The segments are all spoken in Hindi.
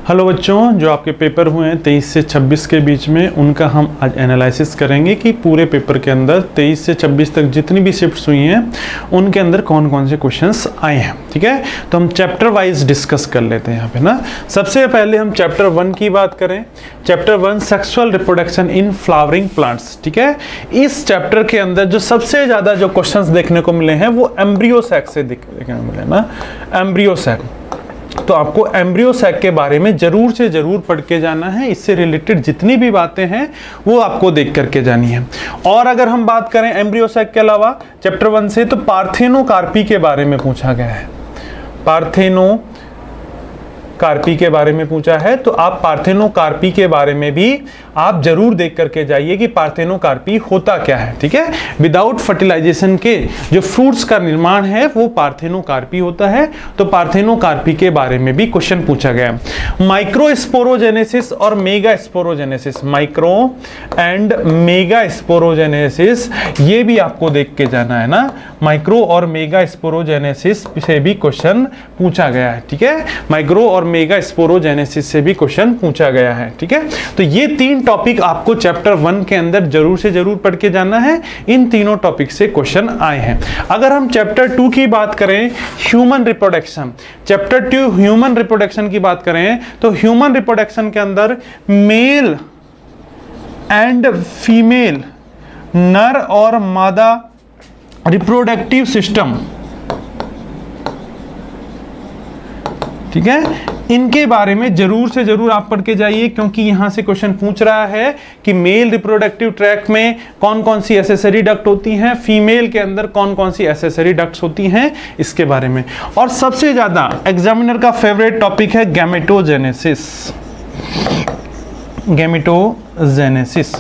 हेलो बच्चों, जो आपके पेपर हुए हैं 23 से 26 के बीच में, उनका हम आज एनालिसिस करेंगे कि पूरे पेपर के अंदर 23 से 26 तक जितनी भी शिफ्ट्स हुई हैं उनके अंदर कौन कौन से क्वेश्चंस आए हैं। ठीक है, तो हम चैप्टर वाइज डिस्कस कर लेते हैं यहाँ पे ना। सबसे पहले हम चैप्टर 1 की बात करें। Chapter 1 sexual reproduction in flowering plants. ठीक है, इस चैप्टर के अंदर जो सबसे ज़्यादा जो क्वेश्चंस देखने को मिले हैं वो एम्ब्रियो सैक से देखने को मिले ना, एम्ब्रियो सैक। तो आपको एम्ब्रियो सैक के बारे में जरूर से जरूर पढ़ के जाना है। इससे रिलेटेड जितनी भी बातें हैं वो आपको देख करके जानी है। और अगर हम बात करें एम्ब्रियो सैक के अलावा चैप्टर 1 से, तो पार्थेनोकार्पी के बारे में पूछा गया है। पार्थेनोकार्पी के बारे में पूछा है, तो आप पार्थेनोकार्पी के बारे में भी आप जरूर देख करके जाइए कि पार्थेनोकार्पी होता क्या है। ठीक है, विदाउट फर्टिलाइजेशन के जो फ्रूट्स का निर्माण है वो पार्थेनोकार्पी होता है। तो पार्थेनोकार्पी के बारे में भी क्वेश्चन पूछा गया। माइक्रोस्पोरोजेनेसिस और mega sporogenesis, micro and mega sporogenesis, ये भी आपको देख के जाना है ना। माइक्रो और मेगा स्पोरोजेनेसिस से भी क्वेश्चन पूछा गया है। ठीक है, माइक्रो और मेगा स्पोरोजेनेसिस से भी क्वेश्चन पूछा गया है। ठीक है, तो ये तीन टॉपिक आपको चैप्टर 1 के अंदर जरूर से जरूर पढ़ के जाना है। इन तीनों टॉपिक से क्वेश्चन आए हैं। अगर हम चैप्टर 2 की बात करें, human reproduction, chapter 2 human reproduction की बात करें, तो ह्यूमन रिप्रोडक्शन के अंदर मेल एंड फीमेल, नर और मादा रिप्रोडक्टिव सिस्टम, ठीक है, इनके बारे में जरूर से जरूर आप पढ़ के जाइए, क्योंकि यहां से क्वेश्चन पूछ रहा है कि मेल रिप्रोडक्टिव ट्रैक्ट में कौन कौन सी एसेसरी डक्ट होती हैं, फीमेल के अंदर कौन कौन सी एसेसरी डक्ट्स होती हैं, इसके बारे में। और सबसे ज्यादा एग्जामिनर का फेवरेट टॉपिक है गैमेटोजेनेसिस। गैमेटोजेनेसिस,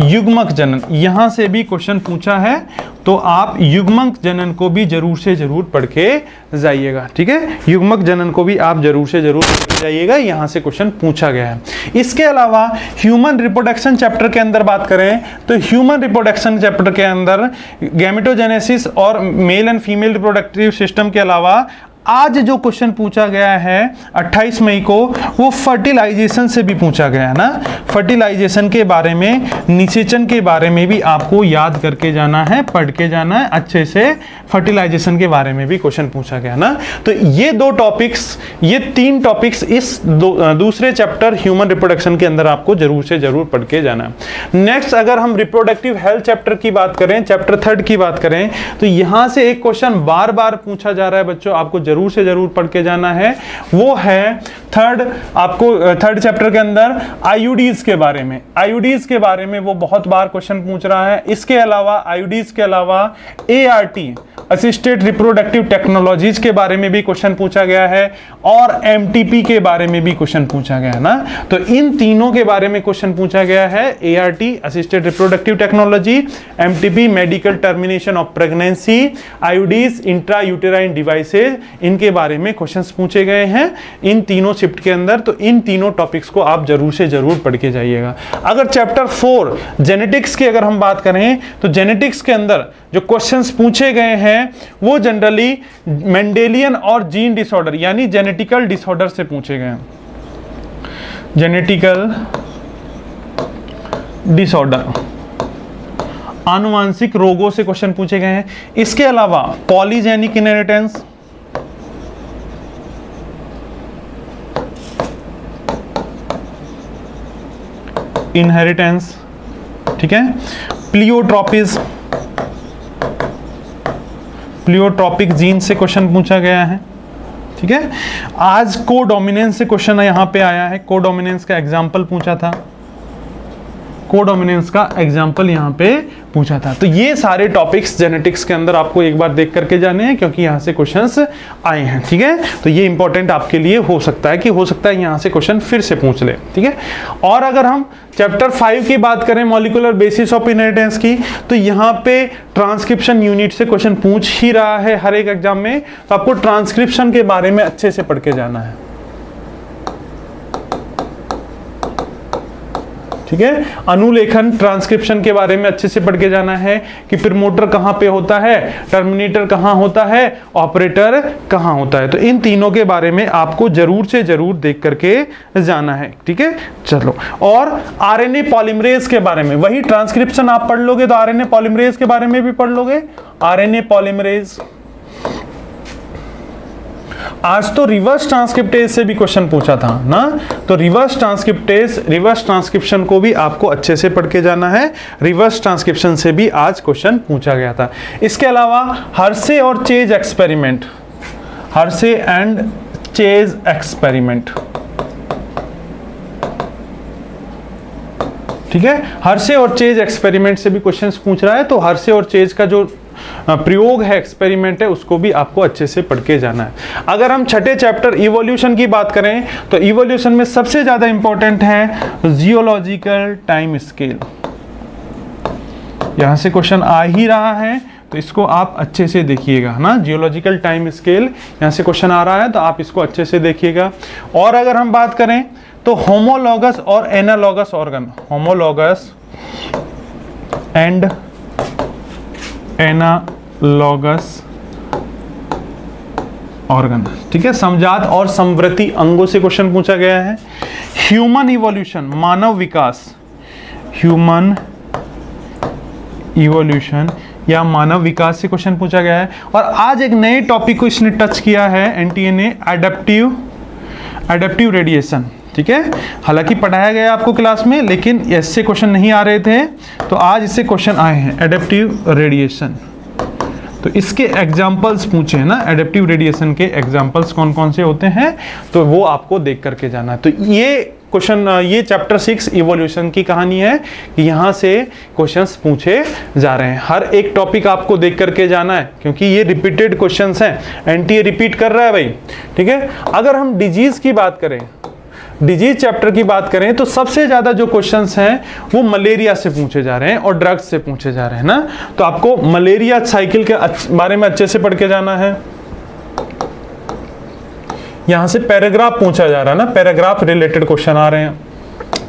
युग्मक जनन, यहां से भी क्वेश्चन पूछा है, तो आप युग्मक जनन को भी जरूर से जरूर पढ़ के जाइएगा। ठीक है, युग्मक जनन को भी आप जरूर से जरूर पढ़ के जाइएगा, यहां से क्वेश्चन पूछा गया है। इसके अलावा ह्यूमन रिप्रोडक्शन चैप्टर के अंदर बात करें, तो ह्यूमन रिप्रोडक्शन चैप्टर के अंदर गैमेटोजेनेसिस और male and female reproductive system के अलावा आज जो क्वेश्चन पूछा गया है 28 मई को, वो फर्टिलाइजेशन से भी पूछा गया है ना। फर्टिलाइजेशन के बारे में, निषेचन के बारे में भी आपको याद करके जाना है, पढ़ के जाना है अच्छे से। फर्टिलाइजेशन के बारे में भी क्वेश्चन पूछा गया ना। तो ये दो टॉपिक्स, ये तीन टॉपिक्स इस दूसरे चैप्टर ह्यूमन रिप्रोडक्शन के अंदर आपको जरूर से जरूर पढ़ के जाना है। नेक्स्ट, अगर हम रिप्रोडक्टिव हेल्थ चैप्टर की बात करें, चैप्टर 3 की बात करें, तो यहां से एक क्वेश्चन बार बार पूछा जा रहा है बच्चों, आपको जरूर से जरूर पढ़ के जाना है। वो है थर्ड चैप्टर के अंदर आईयूडीज के बारे में। आईयूडीज के बारे में वो बहुत बार क्वेश्चन पूछ रहा है। इसके अलावा आईयूडीज के अलावा एआरटी, असिस्टेड रिप्रोडक्टिव टेक्नोलॉजीज के बारे में भी क्वेश्चन पूछा गया है, और एमटीपी के बारे में भी क्वेश्चन पूछा गया है ना। तो इन तीनों के बारे में क्वेश्चन पूछा गया है। ART, assisted reproductive technology, MTP, medical termination of pregnancy, IUDs, intra uterine devices, इनके बारे में क्वेश्चंस पूछे गए हैं इन तीनों शिफ्ट के अंदर। तो इन तीनों टॉपिक्स को आप जरूर से जरूर पढ़ के जाइएगा। अगर चैप्टर 4 जेनेटिक्स की अगर हम बात करें, तो जेनेटिक्स के अंदर जो क्वेश्चंस पूछे गए हैं वो जनरली मेंडेलियन और जीन डिसऑर्डर यानी जेनेटिकल डिसऑर्डर से पूछे गए हैं। जेनेटिकल डिसऑर्डर, आनुवांशिक रोगों से क्वेश्चन पूछे गए हैं। इसके अलावा पॉलीजेनिक इनहेरिटेंस, इनहेरिटेंस, ठीक है, प्लियोट्रॉपिस, प्लियोट्रॉपिक जीन से क्वेश्चन पूछा गया है। ठीक है, आज कोडोमिनेंस से क्वेश्चन यहां पे आया है। कोडोमिनेंस का एग्जांपल पूछा था, कोडोमिनेंस का एग्जांपल यहां पे पूछा था। तो ये सारे टॉपिक्स जेनेटिक्स के अंदर आपको एक बार देख करके जाने हैं, क्योंकि यहां से क्वेश्चंस आए हैं। ठीक है, तो ये इंपॉर्टेंट आपके लिए हो सकता है कि हो सकता है यहां से क्वेश्चन फिर से पूछ ले। ठीक है, और अगर हम चैप्टर 5 की बात करें, मॉलिक्यूलर बेसिस ऑफ इनहेरिटेंस की, तो यहां पे ट्रांसक्रिप्शन यूनिट से क्वेश्चन पूछ ही रहा है हर एक एग्जाम में। तो आपको ट्रांसक्रिप्शन के बारे में अच्छे से पढ़ के जाना है। ठीक है। अनुलेखन ट्रांसक्रिप्शन के बारे में अच्छे से पढ़ के जाना है कि प्रमोटर कहाँ पे होता है, टर्मिनेटर कहाँ होता है, ऑपरेटर कहाँ होता है। तो इन तीनों के बारे में आपको जरूर से जरूर देख करके जाना है, ठीक है। चलो, और आरएनए पॉलीमरेज के बारे में, वही ट्रांसक्रिप्शन आप पढ़ लोगे तो आरएनए पॉलीमरेज के बारे में भी पढ़ लोगे। आरएनए पॉलीमरेज, आज तो रिवर्स ट्रांसक्रिप्टेज से भी क्वेश्चन पूछा था ना, तो रिवर्स ट्रांसक्रिप्शन को भी आपको अच्छे से पढ़ के जाना है। रिवर्स ट्रांसक्रिप्शन से भी आज क्वेश्चन पूछा गया था। इसके अलावा हर्शे और chase experiment, Hershey and chase experiment, ठीक है। हर्शे और चेज एक्सपेरिमेंट से भी क्वेश्चंस पूछ रहा है, तो हर्शे और चेज का जो प्रयोग है, एक्सपेरिमेंट है, उसको भी आपको अच्छे से पढ़ के जाना है। अगर हम छठे चैप्टर इवोल्यूशन की बात करें तो इवोल्यूशन में सबसे ज्यादा इंपॉर्टेंट है जियोलॉजिकल टाइम स्केल। यहां से क्वेश्चन आ ही रहा है तो इसको आप अच्छे से देखिएगा ना। जियोलॉजिकल टाइम स्केल यहां से क्वेश्चन आ रहा है तो आप इसको अच्छे से देखिएगा। और अगर हम बात करें तो होमोलॉगस और analogous organ, homologous and analogous organ, ठीक है। समजात और समवर्ती अंगों से क्वेश्चन पूछा गया है। ह्यूमन इवोल्यूशन, मानव विकास, ह्यूमन इवोल्यूशन या मानव विकास से क्वेश्चन पूछा गया है। और आज एक नए टॉपिक को इसने टच किया है एनटीए ने, एडेप्टिव रेडिएशन, ठीक है। हालांकि पढ़ाया गया आपको क्लास में, लेकिन इससे क्वेश्चन नहीं आ रहे थे, तो आज इससे क्वेश्चन आए हैं। एडेप्टिव रेडिएशन, तो इसके एग्जाम्पल्स पूछे हैं ना, एडेप्टिव रेडिएशन के एग्जाम्पल्स कौन कौन से होते हैं, तो वो आपको देख करके जाना है। तो ये क्वेश्चन, ये चैप्टर 6 इवोल्यूशन की कहानी है कि यहाँ से क्वेश्चंस पूछे जा रहे हैं। हर एक टॉपिक आपको देख करके जाना है, क्योंकि ये रिपीटेड क्वेश्चंस हैं, एनटीए रिपीट कर रहा है भाई, ठीक है। अगर हम डिजीज की बात करें, डिजीज चैप्टर की बात करें, तो सबसे ज्यादा जो क्वेश्चंस हैं वो मलेरिया से पूछे जा रहे हैं और ड्रग्स से पूछे जा रहे हैं ना। तो आपको मलेरिया साइकिल के बारे में अच्छे से पढ़ के जाना है। यहां से पैराग्राफ पूछा जा रहा है ना, पैराग्राफ रिलेटेड क्वेश्चन आ रहे हैं।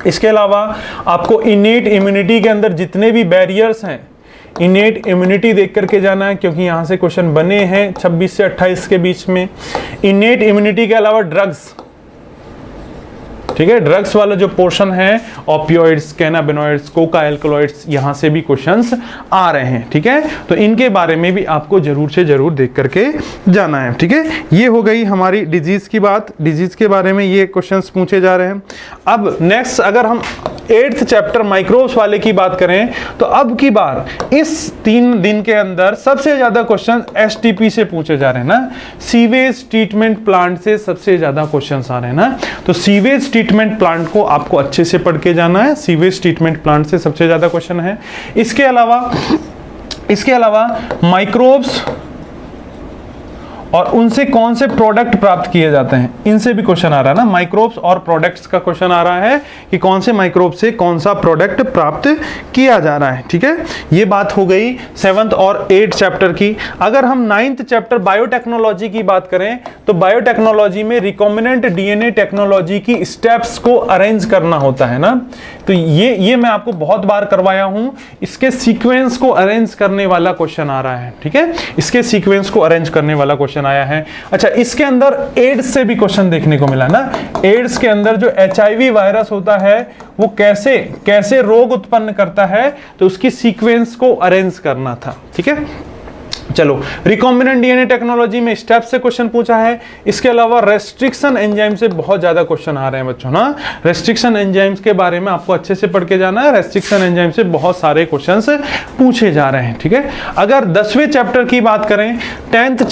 इसके अलावा आपको इनेट इम्यूनिटी के अंदर जितने भी बैरियर्स हैं, इनेट इम्यूनिटी देख करके जाना है, क्योंकि यहां से क्वेश्चन बने हैं 26 से 28 के बीच में। इनेट इम्यूनिटी के अलावा ड्रग्स, ठीक है, ड्रग्स वाला जो पोर्शन है, ओपियोइड्स, कैनाबिनॉइड्स, कोका एल्कलॉइड्स, यहां से भी क्वेश्चंस आ रहे हैं, ठीक है। तो इनके बारे में भी आपको जरूर से जरूर देख करके जाना है, ठीक है। ये हो गई हमारी डिजीज की बात, डिजीज के बारे में ये क्वेश्चंस पूछे जा रहे हैं। अब नेक्स्ट अगर हम 8th चैप्टर माइक्रोब्स वाले की बात करें, तो अब की बार इस 3 दिन के अंदर सबसे ज्यादा क्वेश्चन एसटीपी से पूछे जा रहे हैं ना, सीवेज ट्रीटमेंट प्लांट से सबसे ज्यादा क्वेश्चन आ रहे हैं ना। तो सीवेज ट्रीटमेंट प्लांट को आपको अच्छे से पढ़ के जाना है, सीवेज ट्रीटमेंट प्लांट से सबसे ज्यादा क्वेश्चन है। इसके अलावा माइक्रोब्स और उनसे कौन से प्रोडक्ट प्राप्त किए जाते हैं, इनसे भी क्वेश्चन आ रहा है ना। माइक्रोब्स और प्रोडक्ट्स का क्वेश्चन आ रहा है कि कौन से माइक्रोब से कौन सा प्रोडक्ट प्राप्त किया जा रहा है, ठीक है। ये बात हो गई 7th और 8th चैप्टर की। अगर हम 9th चैप्टर बायोटेक्नोलॉजी की बात करें, तो बायोटेक्नोलॉजी में रिकॉम्बिनेंट डीएनए टेक्नोलॉजी की स्टेप्स को अरेंज करना होता है ना। तो ये मैं आपको बहुत बार करवाया हूं। इसके सीक्वेंस को अरेंज करने वाला क्वेश्चन आ रहा है, ठीक है। इसके सीक्वेंस को अरेंज करने वाला क्वेश्चन आया है। अच्छा, इसके अंदर एड्स से भी क्वेश्चन देखने को मिला ना। एड्स के अंदर जो एचआईवी वायरस होता है वो कैसे रोग उत्पन्न करता है, तो उसकी सीक्वेंस को अरेंज करना था, ठीक है। चलो, रिकॉम्बिनेंट डीएनए टेक्नोलॉजी में स्टेप से क्वेश्चन पूछा है। इसके अलावा रेस्ट्रिक्शन एंजाइम से बहुत ज्यादा क्वेश्चन आ रहे हैं बच्चों ना। रेस्ट्रिक्शन एंजाइम्स के बारे में आपको अच्छे से पढ़ के जाना है। रेस्ट्रिक्शन एंजाइम से बहुत सारे क्वेश्चंस पूछे जा रहे हैं, ठीक है। अगर 10वें चैप्टर की बात करें, 10th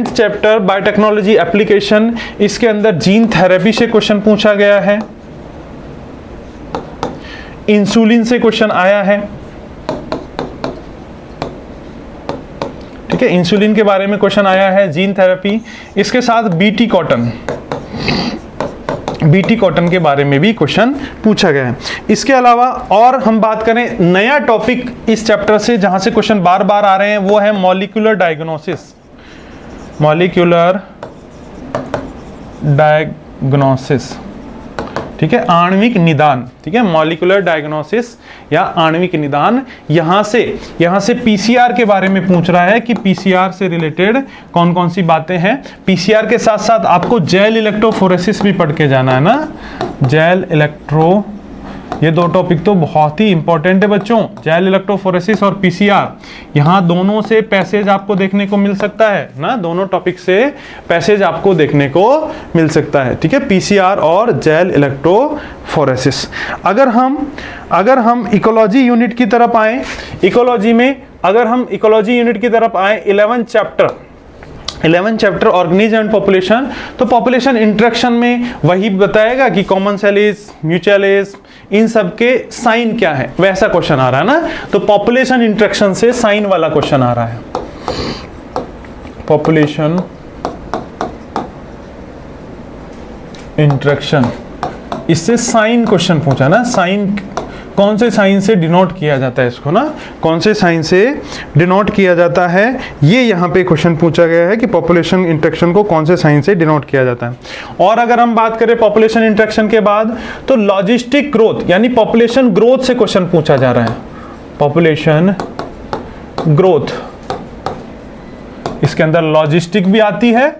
चैप्टर बायोटेक्नोलॉजी एप्लीकेशन, इसके अंदर जीन थेरेपी से क्वेश्चन पूछा गया है। इंसुलिन से क्वेश्चन आया है, ठीक है। इंसुलिन के बारे में क्वेश्चन आया है, जीन थेरेपी। इसके साथ बीटी कॉटन के बारे में भी क्वेश्चन पूछा गया है। इसके अलावा और हम बात करें नया टॉपिक इस चैप्टर से जहां से क्वेश्चन बार बार आ रहे हैं, वो है मॉलिक्यूलर डायग्नोसिस। ठीक है, आणविक निदान, ठीक है, मॉलिक्यूलर डायग्नोसिस या आणविक निदान। यहां से पीसीआर के बारे में पूछ रहा है कि पीसीआर से रिलेटेड कौन कौन सी बातें हैं। पीसीआर के साथ साथ आपको जेल इलेक्ट्रोफोरेसिस भी पढ़ के जाना है ना, जेल इलेक्ट्रो, ये दो टॉपिक तो बहुत ही इंपॉर्टेंट है बच्चों, जेल इलेक्ट्रोफोरेसिस और पीसीआर। यहाँ दोनों से पैसेज आपको देखने को मिल सकता है ना, दोनों टॉपिक से पैसेज आपको देखने को मिल सकता है, ठीक है, पीसीआर और जेल इलेक्ट्रोफोरेसिस। अगर हम इकोलॉजी यूनिट की तरफ आए, इकोलॉजी में अगर हम इकोलॉजी यूनिट की तरफ आए, 11 चैप्टर ऑर्गेनिज्म एंड पॉपुलेशन, तो पॉपुलेशन इंटरेक्शन में वही बताएगा कि कॉमन सेलिस, म्यूचुअलिस, इन सब के साइन क्या है, वैसा क्वेश्चन आ रहा है ना। तो पॉपुलेशन इंटरेक्शन से साइन वाला क्वेश्चन आ रहा है, पॉपुलेशन इंटरेक्शन, इससे साइन क्वेश्चन पूछा ना, साइन कौन से साइन से डिनोट किया जाता है इसको ना, कौन से साइन से डिनोट किया जाता है, ये यहाँ पे क्वेश्चन पूछा गया है कि पॉपुलेशन इंटरेक्शन को कौन से साइन से डिनोट किया जाता है। और अगर हम बात करें पॉपुलेशन इंटरेक्शन के बाद, तो लॉजिस्टिक ग्रोथ यानी पॉपुलेशन ग्रोथ से क्वेश्चन पूछा जा रहा है, पॉपुलेशन ग्रोथ, इसके अंदर लॉजिस्टिक भी आती है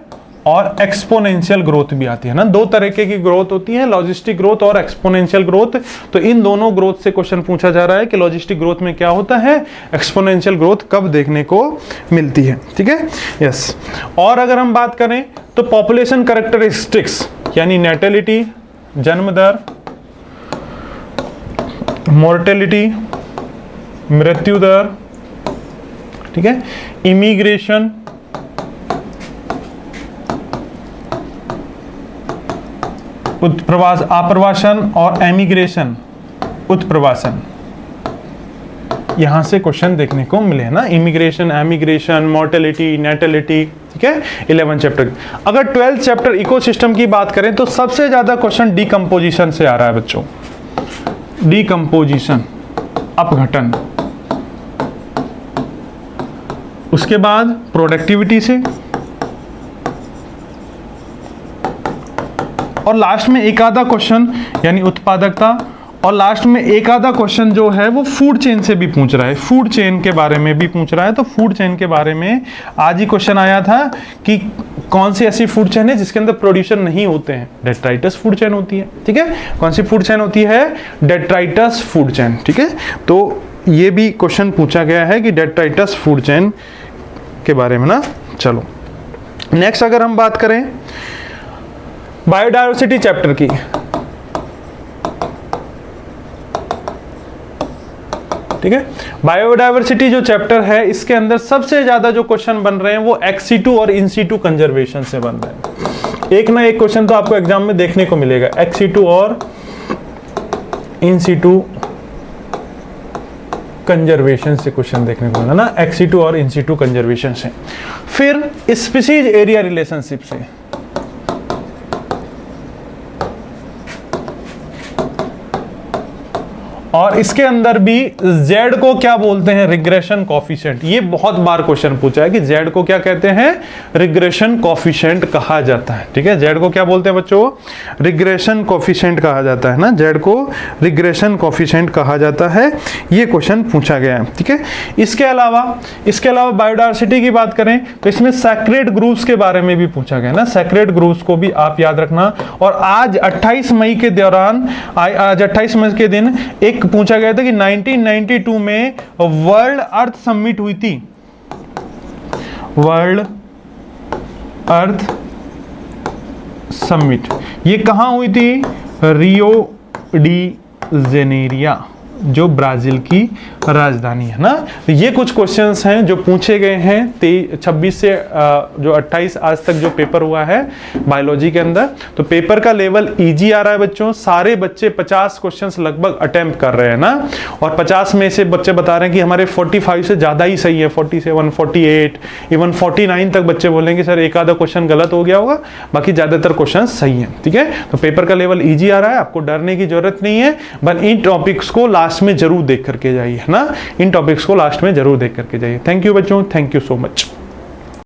और एक्सपोनेंशियल ग्रोथ भी आती है ना, दो तरीके की ग्रोथ होती है, लॉजिस्टिक ग्रोथ और एक्सपोनेंशियल ग्रोथ। तो इन दोनों ग्रोथ से क्वेश्चन पूछा जा रहा है कि लॉजिस्टिक ग्रोथ में क्या होता है, एक्सपोनेंशियल ग्रोथ कब देखने को मिलती है, ठीक है, यस। और अगर हम बात करें तो पॉपुलेशन कैरेक्टरिस्टिक्स यानी नेटेलिटी, जन्म दर, मोर्टेलिटी, मृत्यु दर, ठीक है, इमिग्रेशन, उत्प्रवास, आप्रवासन और एमिग्रेशन, उत्प्रवासन, यहां से क्वेश्चन देखने को मिले हैं ना, इमिग्रेशन, एमिग्रेशन, मोर्टेलिटी, नेटेलिटी, ठीक है, 11 चैप्टर। अगर 12 चैप्टर इकोसिस्टम की बात करें तो सबसे ज्यादा क्वेश्चन डीकंपोजिशन से आ रहा है बच्चों, डीकंपोजिशन, अपघटन, उसके बाद प्रोडक्टिविटी से, और लास्ट में एक आधा क्वेश्चन यानी उत्पादकता, और लास्ट में एक आधा क्वेश्चन जो है वो फूड चेन से भी पूछ रहा है, फूड चेन के बारे में भी पूछ रहा है। तो फूड चेन के बारे में आज ही क्वेश्चन आया था कि कौन सी ऐसी फूड चेन है जिसके अंदर प्रोड्यूसर नहीं होते हैं, डेट्राइटस फूड चेन होती है, ठीक है, कौन सी फूड चेन होती है, डेट्राइटस फूड चेन, ठीक है। तो ये भी क्वेश्चन पूछा गया है कि डेट्राइटस फूड चेन के बारे में ना। चलो नेक्स्ट अगर हम बात करें बायोडायवर्सिटी चैप्टर की, ठीक है, बायोडायवर्सिटी जो चैप्टर है इसके अंदर सबसे ज्यादा जो क्वेश्चन बन रहे हैं वो एक्स-सिटू और इन-सिटू कंजर्वेशन से बन रहे हैं। एक ना एक क्वेश्चन तो आपको एग्जाम में देखने को मिलेगा, एक्स-सिटू और इन-सिटू कंजर्वेशन से क्वेश्चन देखने को मिला ना, एक्स-सिटू और इन-सिटू कंजर्वेशन से। फिर स्पीशीज एरिया रिलेशनशिप से, और इसके अंदर भी Z को क्या बोलते हैं, रिग्रेशन कॉफिशिएंट। ये बहुत बार क्वेश्चन पूछा है कि Z को क्या कहते हैं, रिग्रेशन कॉफिशिएंट कहा जाता है, ठीक है, Z को क्या बोलते हैं बच्चों, रिग्रेशन कॉफिशिएंट कहा जाता है ना, Z को रिग्रेशन कॉफिशिएंट कहा जाता है। ये क्वेश्चन पूछा गया है, ठीक है। इसके अलावा बायोडायवर्सिटी की बात करें तो इसमें सैक्रेड ग्रुप्स के बारे में भी पूछा गया ना, सैक्रेड ग्रुप्स को भी आप याद रखना। और आज 28 मई के दौरान, आज 28 मई के दिन एक पूछा गया था कि 1992 में वर्ल्ड अर्थ समिट हुई थी, वर्ल्ड अर्थ समिट, ये कहां हुई थी, रियो डी जेनेरिया, जो ब्राजील की राजधानी है ना। तो ये कुछ क्वेश्चंस हैं जो पूछे गए हैं 26 से जो 28 आज तक जो पेपर हुआ है बायोलॉजी के अंदर। तो पेपर का लेवल इजी आ रहा है बच्चों, सारे बच्चे 50 क्वेश्चंस लगभग अटेम्प्ट कर रहे हैं ना, और 50 में से बच्चे बता रहे हैं कि हमारे 45 से ज़्यादा ही सही है, 47, 48, इवन 49 तक बच्चे बोलेंगे सर एक आधा क्वेश्चन गलत हो गया होगा, बाकी ज़्यादातर क्वेश्चन सही है, ठीक है। तो पेपर का लेवल ईजी आ रहा है, आपको डरने की जरूरत नहीं है, बस इन टॉपिक्स को लास्ट में जरूर देख करके जाइए ना, इन टॉपिक्स को लास्ट में जरूर देख करके जाइए। थैंक यू बच्चों, थैंक यू सो मच।